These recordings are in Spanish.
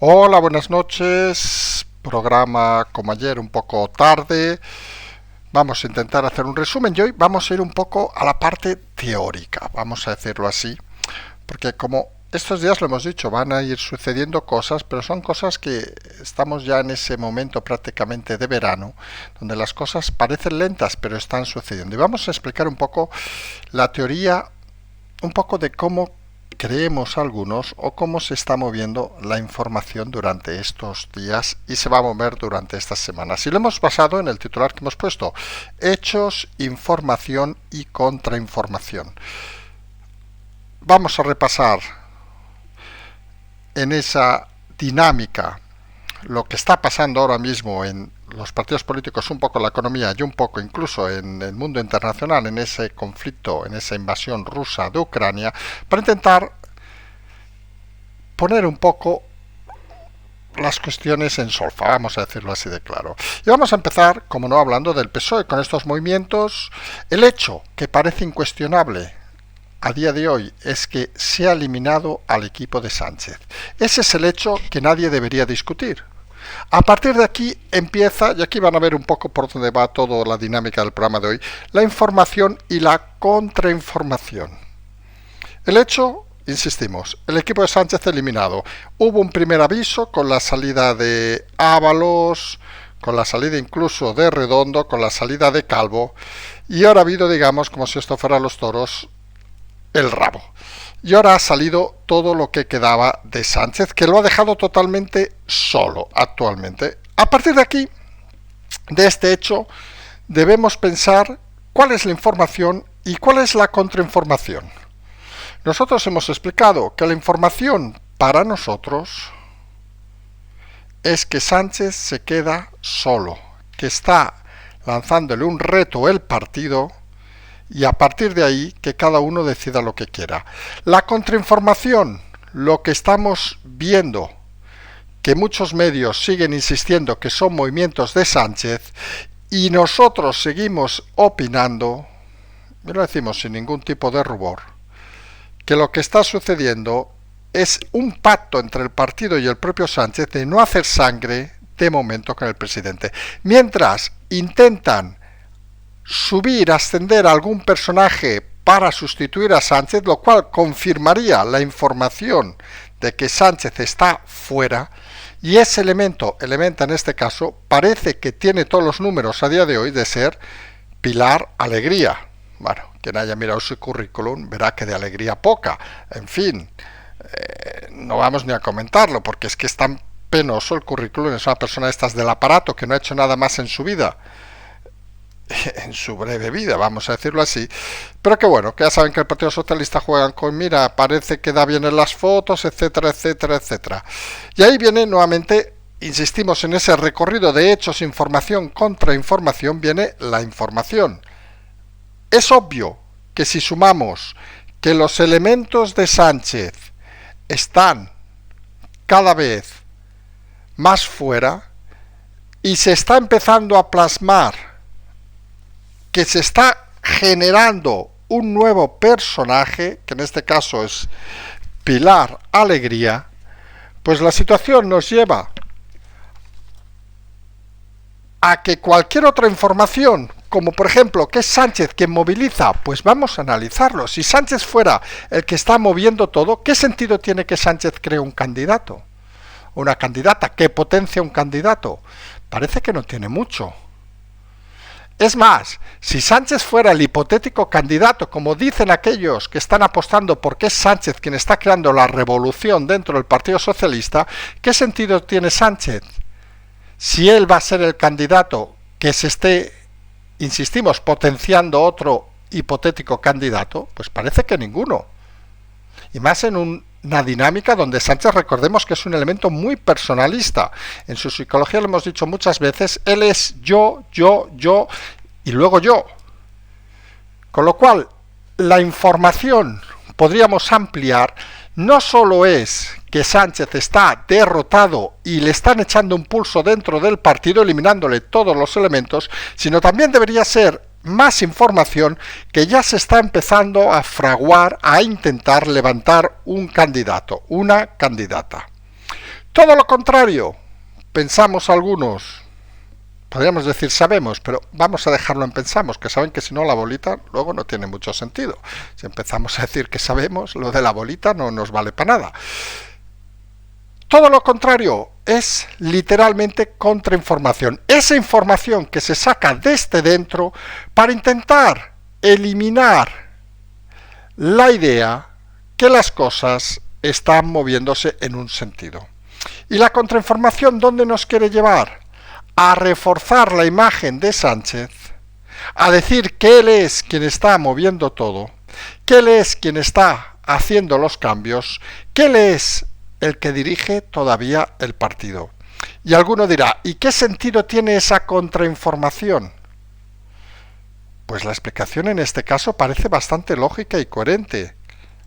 Hola, buenas noches. Programa como ayer un poco tarde. Vamos a intentar hacer un resumen y hoy vamos a ir un poco a la parte teórica, vamos a decirlo así, porque como estos días lo hemos dicho, van a ir sucediendo cosas, pero son cosas que estamos ya en ese momento prácticamente de verano, donde las cosas parecen lentas, pero están sucediendo. Y vamos a explicar un poco la teoría, un poco de cómo creemos algunos o cómo se está moviendo la información durante estos días y se va a mover durante estas semanas. Y lo hemos basado en el titular que hemos puesto: hechos, información y contrainformación. Vamos a repasar en esa dinámica lo que está pasando ahora mismo en los partidos políticos, un poco en la economía y un poco incluso en el mundo internacional, en ese conflicto, en esa invasión rusa de Ucrania, para intentar poner un poco las cuestiones en solfa, vamos a decirlo así de claro. Y vamos a empezar, como no, hablando del PSOE, con estos movimientos. El hecho que parece incuestionable a día de hoy es que se ha eliminado al equipo de Sánchez. Ese es el hecho que nadie debería discutir. A partir de aquí empieza, y aquí van a ver un poco por dónde va toda la dinámica del programa de hoy, la información y la contrainformación. El hecho, insistimos, el equipo de Sánchez eliminado. Hubo un primer aviso con la salida de Ábalos, con la salida incluso de Redondo, con la salida de Calvo, y ahora ha habido, digamos, como si esto fuera los toros, el rabo. Y ahora ha salido todo lo que quedaba de Sánchez, que lo ha dejado totalmente solo actualmente. A partir de aquí, de este hecho, debemos pensar cuál es la información y cuál es la contrainformación. Nosotros hemos explicado que la información para nosotros es que Sánchez se queda solo, que está lanzándole un reto el partido, y a partir de ahí que cada uno decida lo que quiera. La contrainformación, lo que estamos viendo, que muchos medios siguen insistiendo que son movimientos de Sánchez y nosotros seguimos opinando, y lo decimos sin ningún tipo de rubor, que lo que está sucediendo es un pacto entre el partido y el propio Sánchez de no hacer sangre de momento con el presidente. Mientras intentan ascender a algún personaje para sustituir a Sánchez, lo cual confirmaría la información de que Sánchez está fuera, y ese elemento en este caso, parece que tiene todos los números a día de hoy de ser Pilar Alegría. Bueno, quien haya mirado su currículum verá que de alegría poca. En fin, no vamos ni a comentarlo, porque es que es tan penoso el currículum. Es una persona de estas del aparato que no ha hecho nada más en su vida, en su breve vida, vamos a decirlo así, pero que bueno, que ya saben que el Partido Socialista juegan con mira, parece que da bien en las fotos, etcétera, etcétera, etcétera. Y ahí viene nuevamente, insistimos en ese recorrido de hechos, información contra información, viene la información. Es obvio que si sumamos que los elementos de Sánchez están cada vez más fuera y se está empezando a plasmar que se está generando un nuevo personaje, que en este caso es Pilar Alegría, pues la situación nos lleva a que cualquier otra información, como por ejemplo que es Sánchez quien moviliza, pues vamos a analizarlo. Si Sánchez fuera el que está moviendo todo, ¿qué sentido tiene que Sánchez cree un candidato? Una candidata, ¿qué potencia un candidato? Parece que no tiene mucho. Es más, si Sánchez fuera el hipotético candidato, como dicen aquellos que están apostando porque es Sánchez quien está creando la revolución dentro del Partido Socialista, ¿qué sentido tiene Sánchez? Si él va a ser el candidato que se esté, insistimos, potenciando otro hipotético candidato, pues parece que ninguno. Y más en una dinámica donde Sánchez, recordemos que es un elemento muy personalista. En su psicología lo hemos dicho muchas veces, él es yo y luego yo. Con lo cual, la información podríamos ampliar, no solo es que Sánchez está derrotado y le están echando un pulso dentro del partido, eliminándole todos los elementos, sino también debería ser más información que ya se está empezando a fraguar, a intentar levantar un candidato, una candidata. Todo lo contrario, pensamos algunos, podríamos decir sabemos, pero vamos a dejarlo en pensamos, que saben que si no la bolita luego no tiene mucho sentido. Si empezamos a decir que sabemos, lo de la bolita no nos vale para nada. Todo lo contrario es literalmente contrainformación. Esa información que se saca desde dentro para intentar eliminar la idea que las cosas están moviéndose en un sentido. ¿Y la contrainformación dónde nos quiere llevar? A reforzar la imagen de Sánchez, a decir que él es quien está moviendo todo, que él es quien está haciendo los cambios, que él es el que dirige todavía el partido. Y alguno dirá, ¿y qué sentido tiene esa contrainformación? Pues la explicación en este caso parece bastante lógica y coherente.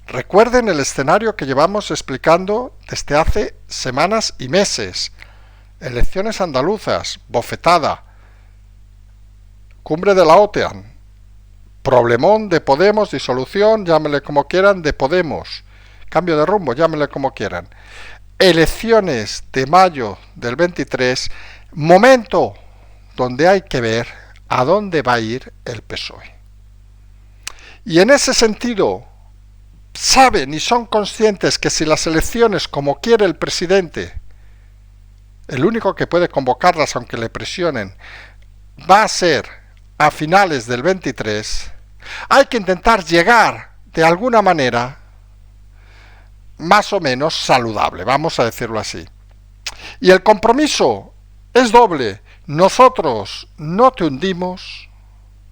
Recuerden el escenario que llevamos explicando desde hace semanas y meses. Elecciones andaluzas, bofetada, cumbre de la OTAN, problemón de Podemos, disolución, llámenle como quieran, de Podemos, cambio de rumbo, llámenle como quieran. Elecciones de mayo del 23, momento donde hay que ver a dónde va a ir el PSOE. Y en ese sentido, saben y son conscientes que si las elecciones, como quiere el presidente, el único que puede convocarlas aunque le presionen, va a ser a finales del 23, hay que intentar llegar de alguna manera más o menos saludable, vamos a decirlo así. Y el compromiso es doble. Nosotros no te hundimos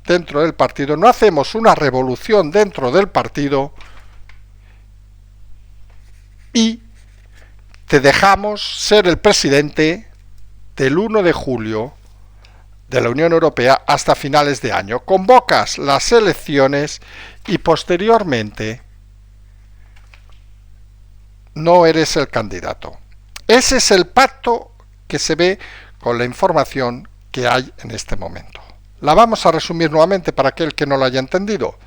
dentro del partido, no hacemos una revolución dentro del partido y te dejamos ser el presidente del 1 de julio de la Unión Europea hasta finales de año. Convocas las elecciones y posteriormente no eres el candidato. Ese es el pacto que se ve con la información que hay en este momento. La vamos a resumir nuevamente para aquel que no lo haya entendido.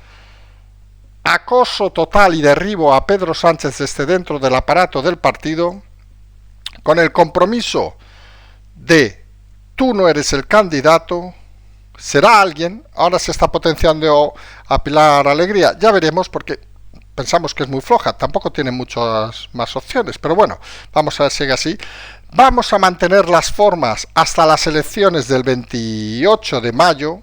Acoso total y derribo a Pedro Sánchez desde dentro del aparato del partido, con el compromiso de tú no eres el candidato, será alguien. Ahora se está potenciando a Pilar Alegría, ya veremos, porque pensamos que es muy floja, tampoco tiene muchas más opciones, pero bueno, vamos a ver si sigue así. Vamos a mantener las formas hasta las elecciones del 28 de mayo,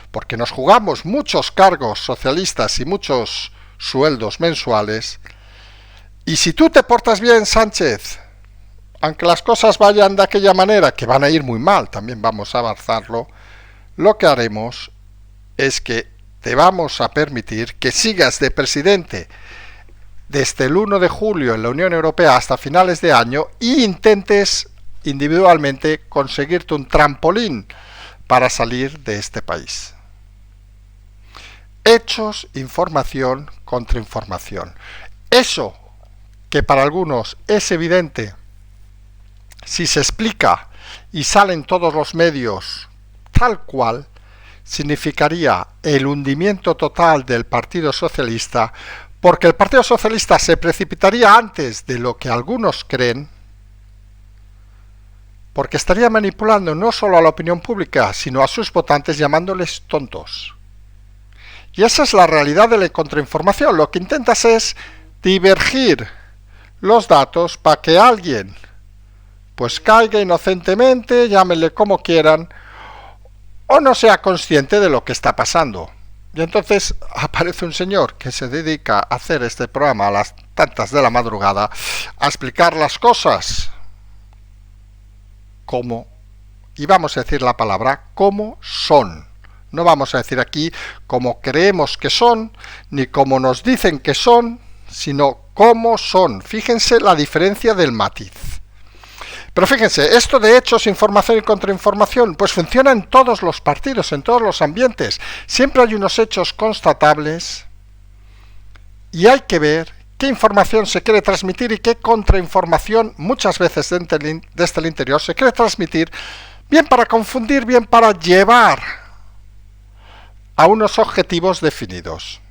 porque nos jugamos muchos cargos socialistas y muchos sueldos mensuales. Y si tú te portas bien, Sánchez, aunque las cosas vayan de aquella manera, que van a ir muy mal, también vamos a avanzarlo, lo que haremos es que te vamos a permitir que sigas de presidente desde el 1 de julio en la Unión Europea hasta finales de año e intentes individualmente conseguirte un trampolín para salir de este país. Hechos, información, contrainformación. Eso que para algunos es evidente, si se explica y salen todos los medios tal cual, significaría el hundimiento total del Partido Socialista, porque el Partido Socialista se precipitaría antes de lo que algunos creen, porque estaría manipulando no solo a la opinión pública, sino a sus votantes llamándoles tontos. Y esa es la realidad de la contrainformación. Lo que intentas es divergir los datos para que alguien pues caiga inocentemente, llámenle como quieran, o no sea consciente de lo que está pasando. Y entonces aparece un señor que se dedica a hacer este programa a las tantas de la madrugada, a explicar las cosas como, y vamos a decir la palabra, como son. No vamos a decir aquí como creemos que son, ni como nos dicen que son, sino como son. Fíjense la diferencia del matiz. Pero fíjense, esto de hechos, información y contrainformación, pues funciona en todos los partidos, en todos los ambientes. Siempre hay unos hechos constatables y hay que ver qué información se quiere transmitir y qué contrainformación muchas veces desde el interior se quiere transmitir, bien para confundir, bien para llevar a unos objetivos definidos.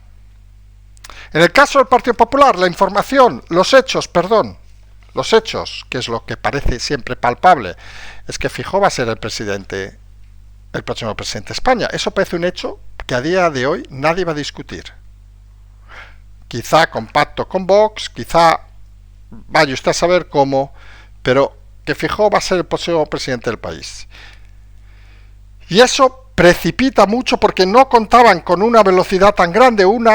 En el caso del Partido Popular, la información, los hechos, Los hechos, que es lo que parece siempre palpable, es que Feijóo va a ser el próximo presidente de España. Eso parece un hecho que a día de hoy nadie va a discutir. Quizá con pacto con Vox, quizá vaya usted a saber cómo, pero que Feijóo va a ser el próximo presidente del país. Y eso precipita mucho porque no contaban con una velocidad tan grande, un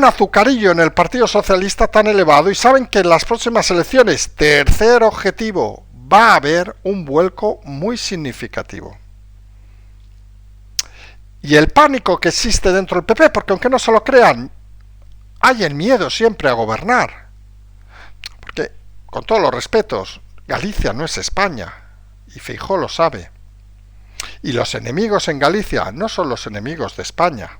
azucarillo en el Partido Socialista tan elevado, y saben que en las próximas elecciones, tercer objetivo, va a haber un vuelco muy significativo. Y el pánico que existe dentro del PP, porque aunque no se lo crean, hay el miedo siempre a gobernar. Porque, con todos los respetos, Galicia no es España, y Feijóo lo sabe. Y los enemigos en Galicia no son los enemigos de España.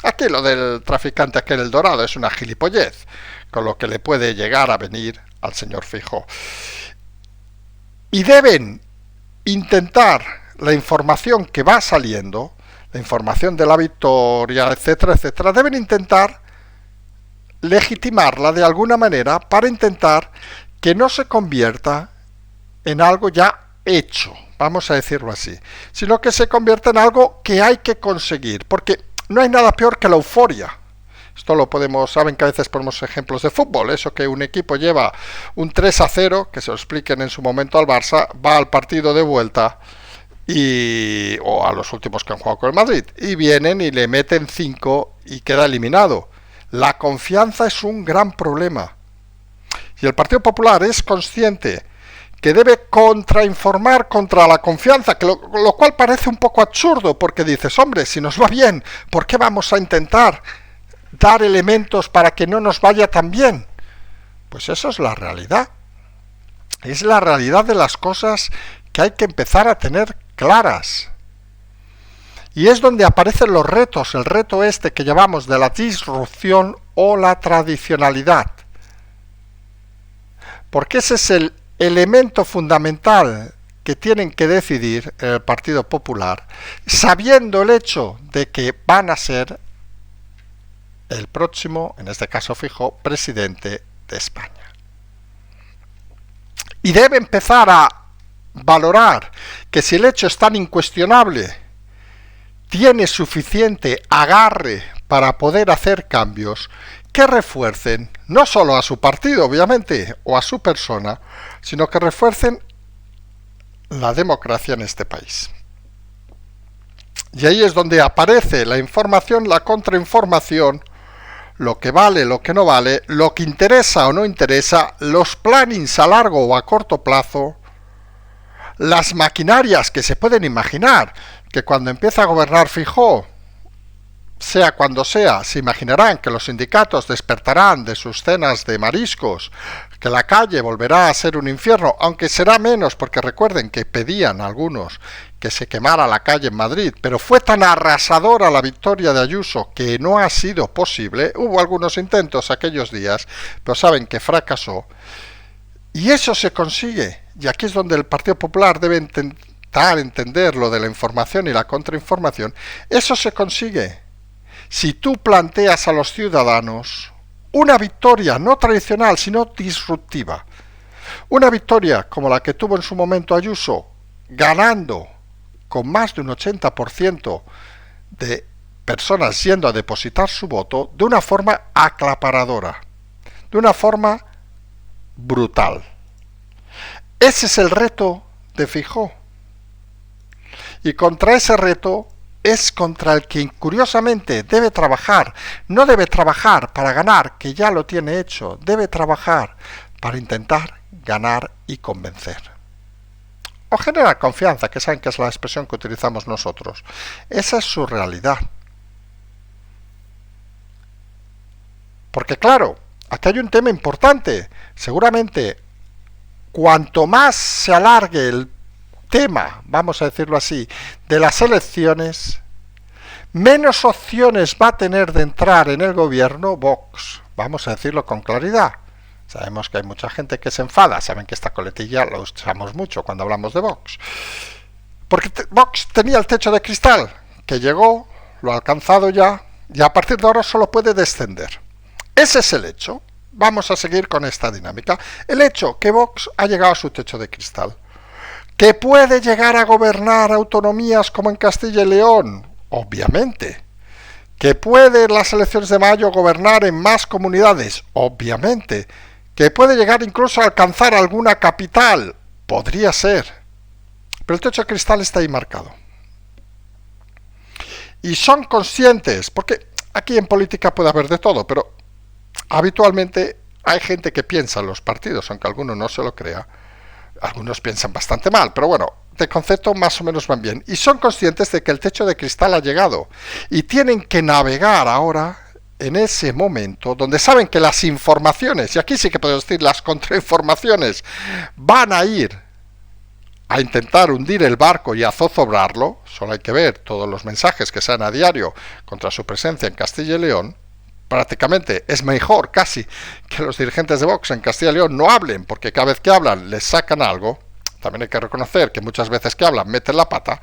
Aquí lo del traficante aquel El Dorado es una gilipollez, con lo que le puede llegar a venir al señor Feijóo. Y deben intentar la información que va saliendo, la información de la victoria, etcétera, etcétera, deben intentar legitimarla de alguna manera para intentar que no se convierta en algo ya hecho, vamos a decirlo así, sino que se convierta en algo que hay que conseguir, porque no hay nada peor que la euforia. Esto lo podemos, saben que a veces ponemos ejemplos de fútbol, eso que un equipo lleva un 3-0, que se lo expliquen en su momento al Barça, va al partido de vuelta, o a los últimos que han jugado con el Madrid, y vienen y le meten 5 y queda eliminado. La confianza es un gran problema. Y el Partido Popular es consciente que debe contrainformar contra la confianza, lo cual parece un poco absurdo, porque dices, hombre, si nos va bien, ¿por qué vamos a intentar dar elementos para que no nos vaya tan bien? Pues eso es la realidad. Es la realidad de las cosas que hay que empezar a tener claras. Y es donde aparecen los retos, el reto este que llamamos de la disrupción o la tradicionalidad. Porque ese es el elemento fundamental que tienen que decidir el Partido Popular, sabiendo el hecho de que van a ser el próximo, en este caso Feijóo, presidente de España. Y debe empezar a valorar que si el hecho es tan incuestionable, tiene suficiente agarre para poder hacer cambios que refuercen no solo a su partido, obviamente, o a su persona, sino que refuercen la democracia en este país. Y ahí es donde aparece la información, la contrainformación, lo que vale, lo que no vale, lo que interesa o no interesa, los plannings a largo o a corto plazo, las maquinarias que se pueden imaginar, que cuando empieza a gobernar Feijóo, sea cuando sea, se imaginarán que los sindicatos despertarán de sus cenas de mariscos, que la calle volverá a ser un infierno, aunque será menos, porque recuerden que pedían algunos que se quemara la calle en Madrid, pero fue tan arrasadora la victoria de Ayuso que no ha sido posible. Hubo algunos intentos aquellos días, pero saben que fracasó. Y eso se consigue, y aquí es donde el Partido Popular debe intentar entender lo de la información y la contrainformación. Eso se consigue si tú planteas a los ciudadanos una victoria no tradicional, sino disruptiva. Una victoria como la que tuvo en su momento Ayuso, ganando con más de un 80% de personas yendo a depositar su voto de una forma aclaparadora, de una forma brutal. Ese es el reto de Feijóo. Y contra ese reto es contra el que curiosamente debe trabajar. No debe trabajar para ganar, que ya lo tiene hecho. Debe trabajar para intentar ganar y convencer. O generar confianza, que saben que es la expresión que utilizamos nosotros. Esa es su realidad. Porque claro, aquí hay un tema importante. Seguramente, cuanto más se alargue el tema, vamos a decirlo así, de las elecciones, menos opciones va a tener de entrar en el gobierno Vox. Vamos a decirlo con claridad. Sabemos que hay mucha gente que se enfada, saben que esta coletilla la usamos mucho cuando hablamos de Vox. Porque Vox tenía el techo de cristal, que llegó, lo ha alcanzado ya, y a partir de ahora solo puede descender. Ese es el hecho. vamos a seguir con esta dinámica. El hecho que Vox ha llegado a su techo de cristal, que puede llegar a gobernar autonomías como en Castilla y León, obviamente, que puede en las elecciones de mayo gobernar en más comunidades, obviamente, que puede llegar incluso a alcanzar alguna capital, podría ser, pero el techo de cristal está ahí marcado. Y son conscientes, porque aquí en política puede haber de todo, pero habitualmente hay gente que piensa en los partidos, aunque alguno no se lo crea. Algunos piensan bastante mal, pero bueno, de concepto más o menos van bien. Y son conscientes de que el techo de cristal ha llegado. Y tienen que navegar ahora en ese momento donde saben que las informaciones, y aquí sí que podemos decir las contrainformaciones, van a ir a intentar hundir el barco y a zozobrarlo. Solo hay que ver todos los mensajes que sean a diario contra su presencia en Castilla y León. Prácticamente es mejor casi que los dirigentes de Vox en Castilla y León no hablen, porque cada vez que hablan les sacan algo. También hay que reconocer que muchas veces que hablan meten la pata,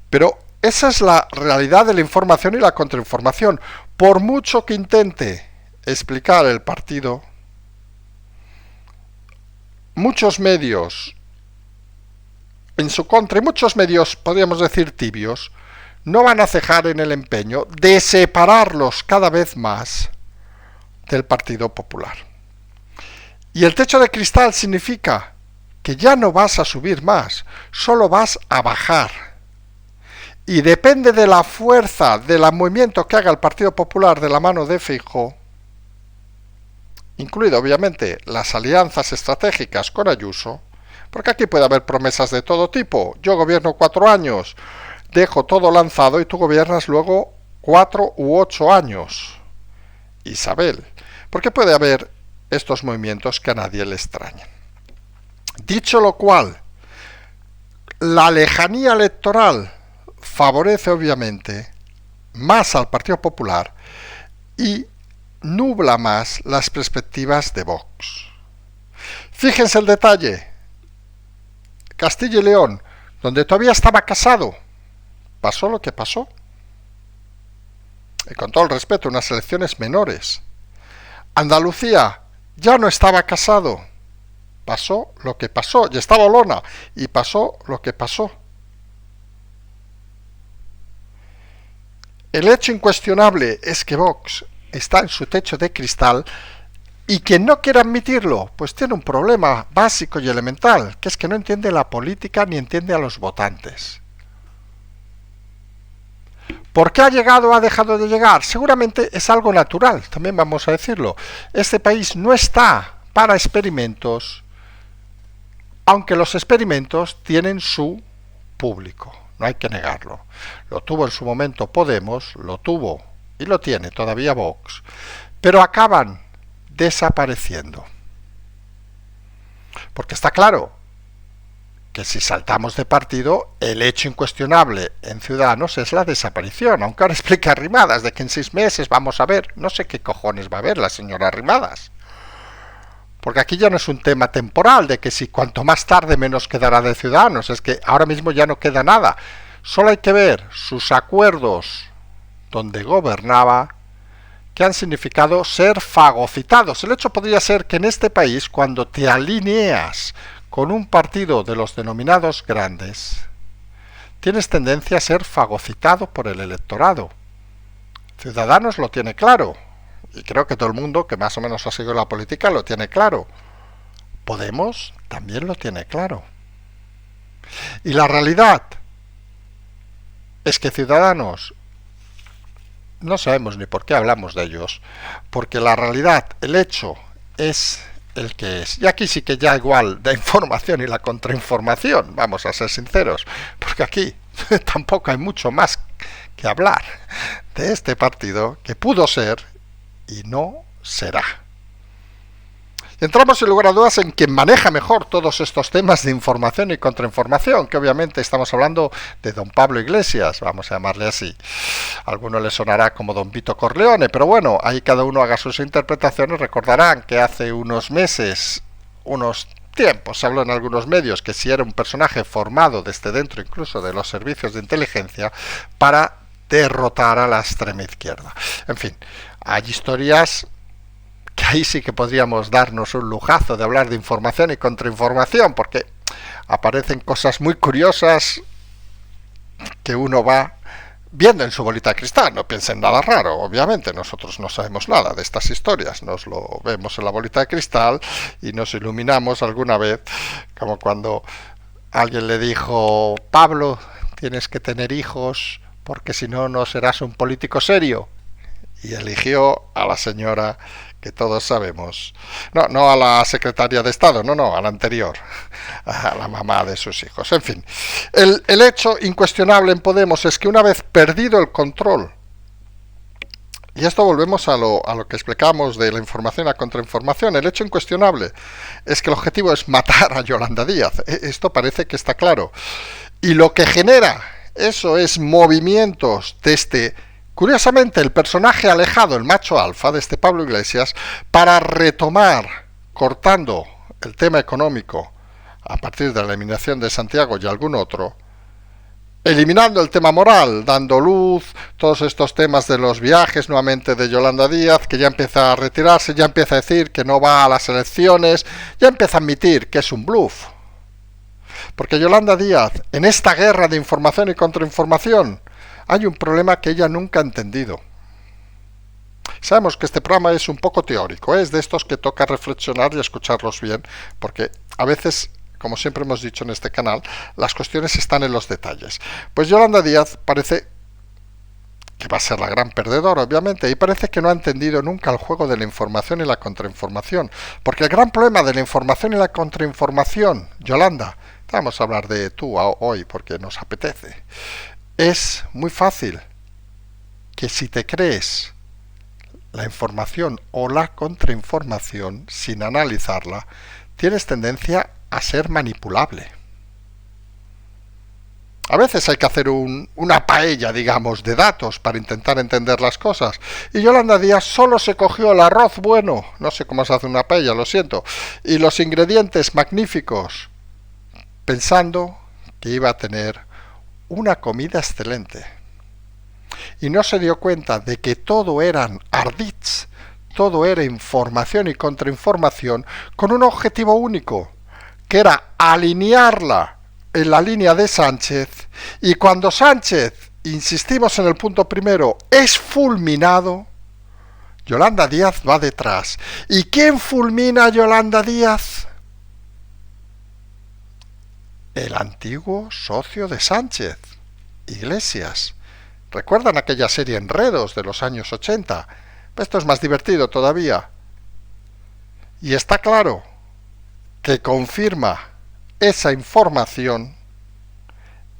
pero esa es la realidad de la información y la contrainformación. Por mucho que intente explicar el partido, muchos medios en su contra, y muchos medios, podríamos decir tibios, no van a cejar en el empeño de separarlos cada vez más del Partido Popular. Y el techo de cristal significa que ya no vas a subir más, solo vas a bajar. Y depende de la fuerza del movimiento que haga el Partido Popular de la mano de Feijóo, incluido obviamente las alianzas estratégicas con Ayuso, porque aquí puede haber promesas de todo tipo. Yo gobierno 4 años, dejo todo lanzado y tú gobiernas luego 4 u 8 años. Isabel, porque puede haber estos movimientos que a nadie le extrañan. Dicho lo cual, la lejanía electoral favorece obviamente más al Partido Popular y nubla más las perspectivas de Vox. Fíjense el detalle. Castilla y León, donde todavía estaba casado, pasó lo que pasó. Y con todo el respeto, unas elecciones menores. Andalucía, ya no estaba casado. Pasó lo que pasó. Y estaba Olona. Y pasó lo que pasó. El hecho incuestionable es que Vox está en su techo de cristal. Y quien no quiera admitirlo, pues tiene un problema básico y elemental, que es que no entiende la política ni entiende a los votantes. ¿Por qué ha llegado o ha dejado de llegar? Seguramente es algo natural, también vamos a decirlo. Este país no está para experimentos, aunque los experimentos tienen su público, no hay que negarlo. Lo tuvo en su momento Podemos, lo tuvo y lo tiene todavía Vox, pero acaban desapareciendo. Porque está claro que si saltamos de partido, el hecho incuestionable en Ciudadanos es la desaparición, aunque ahora explica Arrimadas de que en 6 meses vamos a ver, no sé qué cojones va a ver la señora Arrimadas. Porque aquí ya no es un tema temporal, de que si cuanto más tarde menos quedará de Ciudadanos, es que ahora mismo ya no queda nada. Solo hay que ver sus acuerdos donde gobernaba, que han significado ser fagocitados. El hecho podría ser que en este país, cuando te alineas con un partido de los denominados grandes, tienes tendencia a ser fagocitado por el electorado. Ciudadanos lo tiene claro, y creo que todo el mundo que más o menos ha seguido la política lo tiene claro. Podemos también lo tiene claro. Y la realidad es que Ciudadanos, no sabemos ni por qué hablamos de ellos, porque la realidad, el hecho es el que es. Y aquí sí que ya igual la información y la contrainformación, vamos a ser sinceros, porque aquí tampoco hay mucho más que hablar de este partido que pudo ser y no será. Entramos sin lugar a dudas en quien maneja mejor todos estos temas de información y contrainformación, que obviamente estamos hablando de don Pablo Iglesias, vamos a llamarle así. A alguno le sonará como don Vito Corleone, pero bueno, ahí cada uno haga sus interpretaciones. Recordarán que hace unos meses, unos tiempos, se habló en algunos medios que si era un personaje formado desde dentro incluso de los servicios de inteligencia para derrotar a la extrema izquierda. En fin, hay historias que ahí sí que podríamos darnos un lujazo de hablar de información y contrainformación, porque aparecen cosas muy curiosas que uno va viendo en su bolita de cristal. No piensen nada raro, obviamente, nosotros no sabemos nada de estas historias, nos lo vemos en la bolita de cristal y nos iluminamos alguna vez, como cuando alguien le dijo: Pablo, tienes que tener hijos porque si no, no serás un político serio. Y eligió a la señora que todos sabemos. No a la secretaria de Estado, a la anterior, a la mamá de sus hijos. En fin, el hecho incuestionable en Podemos es que una vez perdido el control, y esto volvemos a lo que explicamos de la información a contrainformación, el hecho incuestionable es que el objetivo es matar a Yolanda Díaz. Esto parece que está claro. Y lo que genera eso es movimientos de curiosamente, el personaje alejado, el macho alfa de Pablo Iglesias, para retomar, cortando el tema económico a partir de la eliminación de Santiago y algún otro, eliminando el tema moral, dando luz, todos estos temas de los viajes nuevamente de Yolanda Díaz, que ya empieza a retirarse, ya empieza a decir que no va a las elecciones, ya empieza a admitir que es un bluff. Porque Yolanda Díaz, en esta guerra de información y contrainformación, hay un problema que ella nunca ha entendido. Sabemos que este programa es un poco teórico, es de estos que toca reflexionar y escucharlos bien, porque a veces, como siempre hemos dicho en este canal, las cuestiones están en los detalles. Pues Yolanda Díaz parece que va a ser la gran perdedora, obviamente, y parece que no ha entendido nunca el juego de la información y la contrainformación, porque el gran problema de la información y la contrainformación, Yolanda, vamos a hablar de tú hoy porque nos apetece, es muy fácil que si te crees la información o la contrainformación sin analizarla, tienes tendencia a ser manipulable. A veces hay que hacer una paella, digamos, de datos para intentar entender las cosas. Y Yolanda Díaz solo se cogió el arroz bueno, no sé cómo se hace una paella, lo siento, y los ingredientes magníficos, pensando que iba a tener una comida excelente. Y no se dio cuenta de que todo eran ardits, todo era información y contrainformación con un objetivo único, que era alinearla en la línea de Sánchez, y cuando Sánchez, insistimos en el punto primero, es fulminado, Yolanda Díaz va detrás. ¿Y quién fulmina a Yolanda Díaz? El antiguo socio de Sánchez, Iglesias. ¿Recuerdan aquella serie Enredos de los años 80? Esto es más divertido todavía. Y está claro que confirma esa información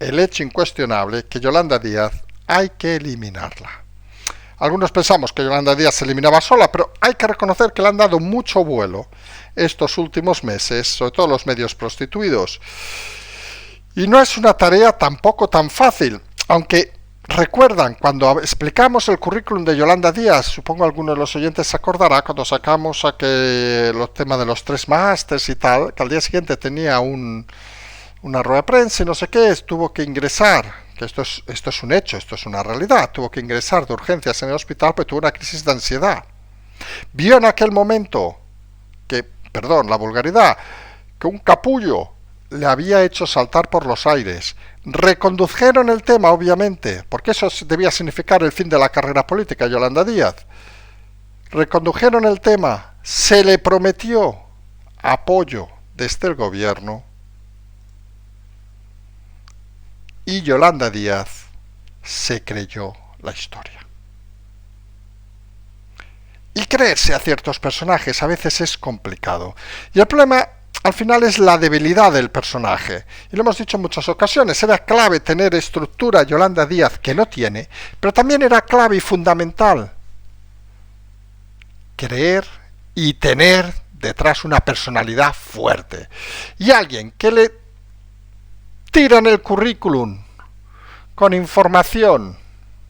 el hecho incuestionable que Yolanda Díaz hay que eliminarla. Algunos pensamos que Yolanda Díaz se eliminaba sola, pero hay que reconocer que le han dado mucho vuelo estos últimos meses, sobre todo los medios prostituidos. Y no es una tarea tampoco tan fácil, aunque recuerdan cuando explicamos el currículum de Yolanda Díaz, supongo alguno de los oyentes se acordará cuando sacamos los temas de los 3 másters y tal, que al día siguiente tenía una rueda de prensa y no sé qué, tuvo que ingresar, que esto es un hecho, esto es una realidad, tuvo que ingresar de urgencias en el hospital porque tuvo una crisis de ansiedad. Vio en aquel momento que, perdón, la vulgaridad, que un capullo le había hecho saltar por los aires. Recondujeron el tema, obviamente, porque eso debía significar el fin de la carrera política, Yolanda Díaz. Recondujeron el tema, se le prometió apoyo desde el gobierno y Yolanda Díaz se creyó la historia. Y creerse a ciertos personajes a veces es complicado. Y el problema al final es la debilidad del personaje. Y lo hemos dicho en muchas ocasiones, era clave tener estructura Yolanda Díaz, que no tiene, pero también era clave y fundamental creer y tener detrás una personalidad fuerte. Y alguien que le tira en el currículum con información,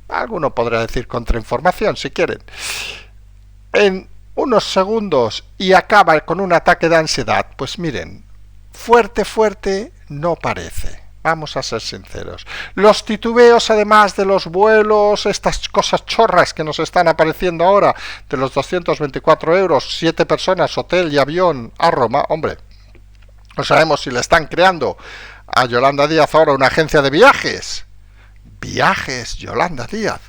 alguno podrá decir contrainformación si quieren, en unos segundos y acaba con un ataque de ansiedad, pues miren, fuerte no parece. Vamos a ser sinceros. Los titubeos, además de los vuelos, estas cosas chorras que nos están apareciendo ahora, de los 224 euros, 7 personas, hotel y avión a Roma, hombre, no sabemos si le están creando a Yolanda Díaz ahora una agencia de viajes. Viajes Yolanda Díaz.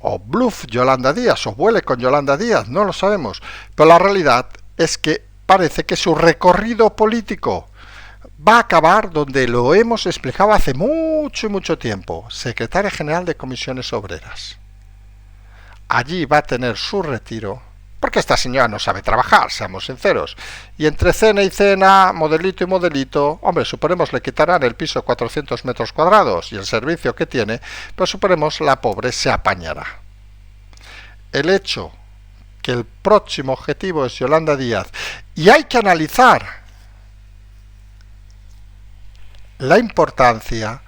O bluff Yolanda Díaz, o vuele con Yolanda Díaz, no lo sabemos. Pero la realidad es que parece que su recorrido político va a acabar donde lo hemos explicado hace mucho tiempo, secretaria general de Comisiones Obreras. Allí va a tener su retiro, porque esta señora no sabe trabajar, seamos sinceros. Y entre cena y cena, modelito y modelito, hombre, suponemos le quitarán el piso 400 metros cuadrados y el servicio que tiene, pero suponemos la pobre se apañará. El hecho que el próximo objetivo es Yolanda Díaz, y hay que analizar la importancia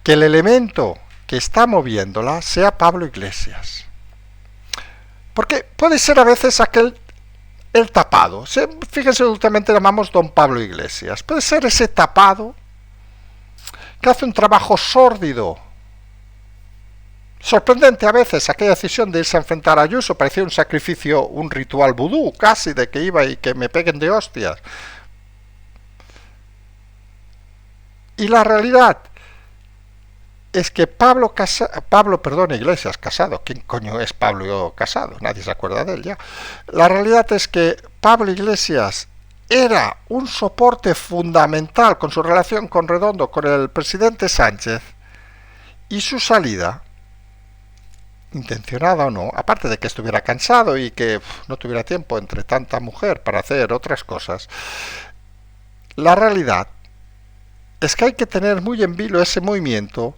que el elemento que está moviéndola sea Pablo Iglesias. Porque puede ser a veces el tapado. Fíjense, últimamente llamamos don Pablo Iglesias. Puede ser ese tapado que hace un trabajo sórdido. Sorprendente a veces aquella decisión de irse a enfrentar a Ayuso. Parecía un sacrificio, un ritual vudú, casi, de que iba y que me peguen de hostias. Y la realidad es que Iglesias Casado, ¿quién coño es Pablo Casado? Nadie se acuerda de él ya. La realidad es que Pablo Iglesias era un soporte fundamental con su relación con Redondo, con el presidente Sánchez, y su salida, intencionada o no, aparte de que estuviera cansado y que no tuviera tiempo entre tanta mujer para hacer otras cosas, la realidad es que hay que tener muy en vilo ese movimiento,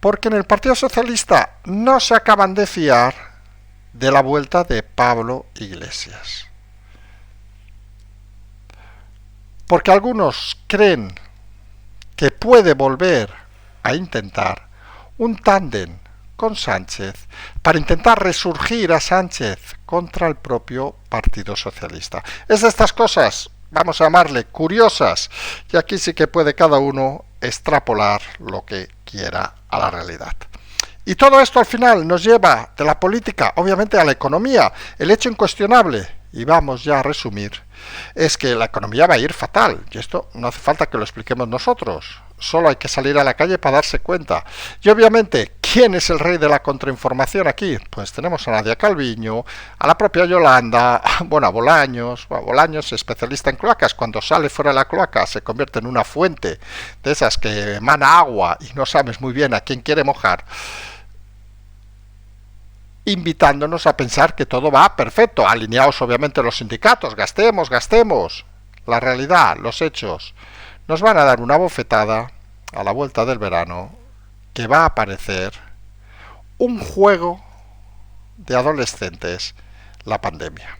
porque en el Partido Socialista no se acaban de fiar de la vuelta de Pablo Iglesias. Porque algunos creen que puede volver a intentar un tándem con Sánchez para intentar resurgir a Sánchez contra el propio Partido Socialista. Es de estas cosas, vamos a llamarle curiosas, y aquí sí que puede cada uno extrapolar lo que quiera a la realidad. Y todo esto al final nos lleva de la política, obviamente, a la economía. El hecho incuestionable, y vamos ya a resumir, es que la economía va a ir fatal, y esto no hace falta que lo expliquemos nosotros, solo hay que salir a la calle para darse cuenta. Y obviamente, ¿quién es el rey de la contrainformación aquí? Pues tenemos a Nadia Calviño, a la propia Yolanda, bueno, a Bolaños. Bolaños, especialista en cloacas, cuando sale fuera de la cloaca se convierte en una fuente de esas que emana agua y no sabes muy bien a quién quiere mojar, invitándonos a pensar que todo va perfecto, alineados obviamente los sindicatos, gastemos. La realidad, los hechos, nos van a dar una bofetada a la vuelta del verano, que va a parecer un juego de adolescentes, la pandemia.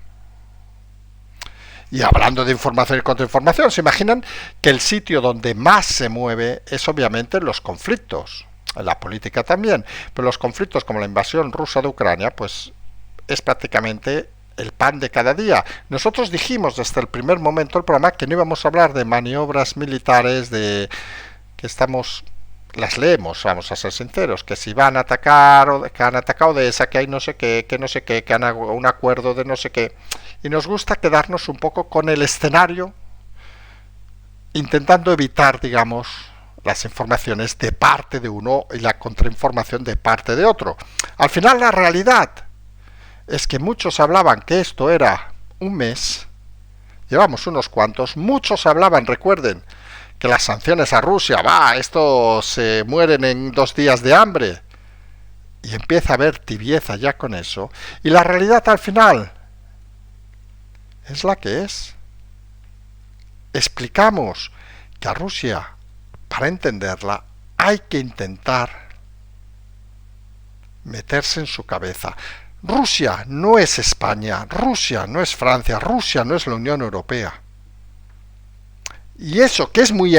Y hablando de información y contrainformación, ¿se imaginan que el sitio donde más se mueve es obviamente los conflictos? En la política también, pero los conflictos como la invasión rusa de Ucrania, pues es prácticamente el pan de cada día. Nosotros dijimos desde el primer momento del programa que no íbamos a hablar de maniobras militares, de que las leemos, vamos a ser sinceros, que si van a atacar, o que han atacado de esa, que hay no sé qué, que han un acuerdo de no sé qué, y nos gusta quedarnos un poco con el escenario, intentando evitar, digamos, las informaciones de parte de uno y la contrainformación de parte de otro. Al final la realidad es que muchos hablaban que esto era un mes, llevamos unos cuantos, muchos hablaban, recuerden, que las sanciones a Rusia, esto se mueren en 2 días de hambre, y empieza a haber tibieza ya con eso, y la realidad al final es la que es. Explicamos que a Rusia, para entenderla, hay que intentar meterse en su cabeza. Rusia no es España, Rusia no es Francia, Rusia no es la Unión Europea. Y eso, que es muy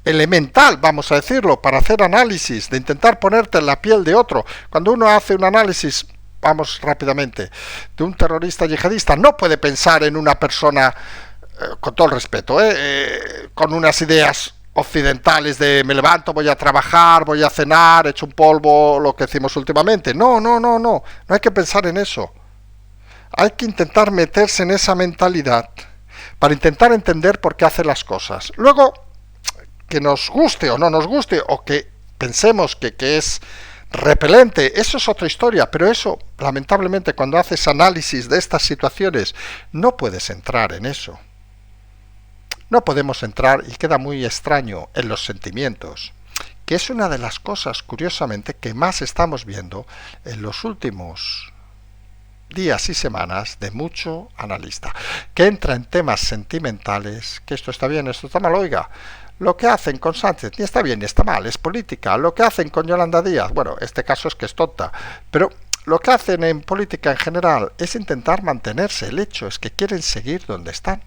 elemental, vamos a decirlo, para hacer análisis, de intentar ponerte en la piel de otro. Cuando uno hace un análisis, vamos rápidamente, de un terrorista yihadista, no puede pensar en una persona, con todo el respeto, con unas ideas occidentales de me levanto, voy a trabajar, voy a cenar, echo un polvo, lo que decimos últimamente. No, no, no, no. No hay que pensar en eso. Hay que intentar meterse en esa mentalidad para intentar entender por qué hace las cosas. Luego, que nos guste o no nos guste, o que pensemos que es repelente, eso es otra historia, pero eso, lamentablemente, cuando haces análisis de estas situaciones, no puedes entrar en eso. No podemos entrar, y queda muy extraño, en los sentimientos, que es una de las cosas, curiosamente, que más estamos viendo en los últimos días y semanas de mucho analista, que entra en temas sentimentales, que esto está bien, esto está mal, oiga, lo que hacen con Sánchez ni está bien ni está mal, es política, lo que hacen con Yolanda Díaz, bueno, este caso es que es tonta, pero lo que hacen en política en general es intentar mantenerse, el hecho es que quieren seguir donde están.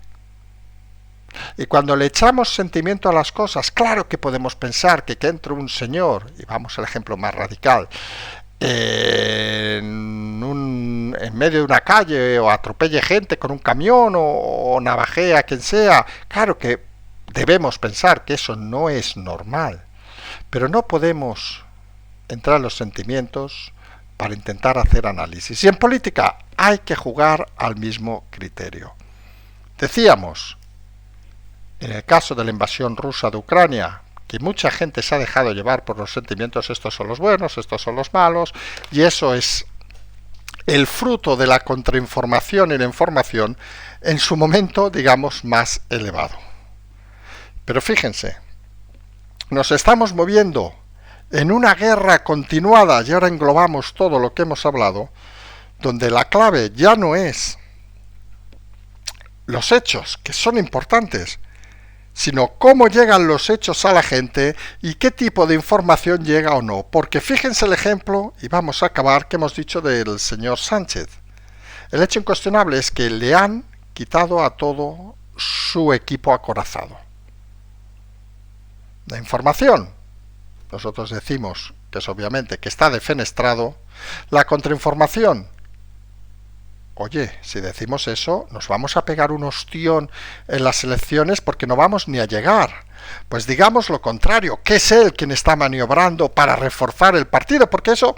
Y cuando le echamos sentimiento a las cosas, claro que podemos pensar que entre un señor, y vamos al ejemplo más radical, en medio de una calle o atropelle gente con un camión o navajee a quien sea, claro que debemos pensar que eso no es normal, pero no podemos entrar en los sentimientos para intentar hacer análisis. Y en política hay que jugar al mismo criterio. Decíamos, en el caso de la invasión rusa de Ucrania, que mucha gente se ha dejado llevar por los sentimientos, estos son los buenos, estos son los malos, y eso es el fruto de la contrainformación y la información en su momento, digamos, más elevado. Pero fíjense, nos estamos moviendo en una guerra continuada, y ahora englobamos todo lo que hemos hablado, donde la clave ya no es los hechos, que son importantes, sino cómo llegan los hechos a la gente y qué tipo de información llega o no. Porque fíjense el ejemplo, y vamos a acabar, que hemos dicho del señor Sánchez. El hecho incuestionable es que le han quitado a todo su equipo acorazado. La información, nosotros decimos que es obviamente que está defenestrado. La contrainformación, oye, si decimos eso, nos vamos a pegar un ostión en las elecciones porque no vamos ni a llegar. Pues digamos lo contrario, que es él quien está maniobrando para reforzar el partido, porque eso,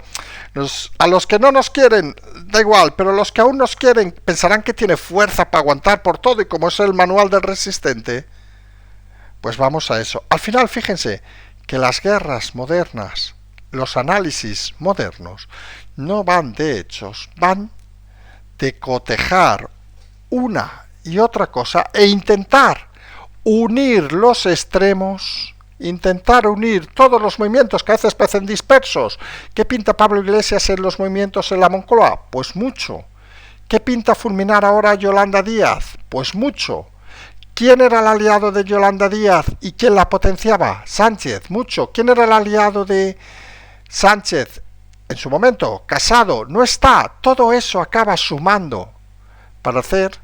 a los que no nos quieren, da igual, pero los que aún nos quieren pensarán que tiene fuerza para aguantar por todo, y como es el manual del resistente, pues vamos a eso. Al final, fíjense que las guerras modernas, los análisis modernos, no van de hechos, van de cotejar una y otra cosa e intentar unir los extremos, intentar unir todos los movimientos que a veces parecen dispersos. ¿Qué pinta Pablo Iglesias en los movimientos en la Moncloa? Pues mucho. ¿Qué pinta fulminar ahora Yolanda Díaz? Pues mucho. ¿Quién era el aliado de Yolanda Díaz y quién la potenciaba? Sánchez, mucho. ¿Quién era el aliado de Sánchez? En su momento, Casado, no está. Todo eso acaba sumando para hacer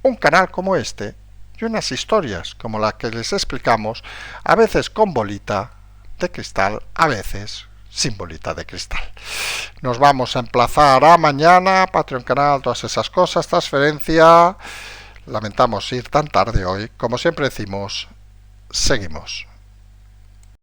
un canal como este y unas historias como la que les explicamos, a veces con bolita de cristal, a veces sin bolita de cristal. Nos vamos a emplazar a mañana, Patreon canal, todas esas cosas, transferencia. Lamentamos ir tan tarde hoy. Como siempre decimos, seguimos.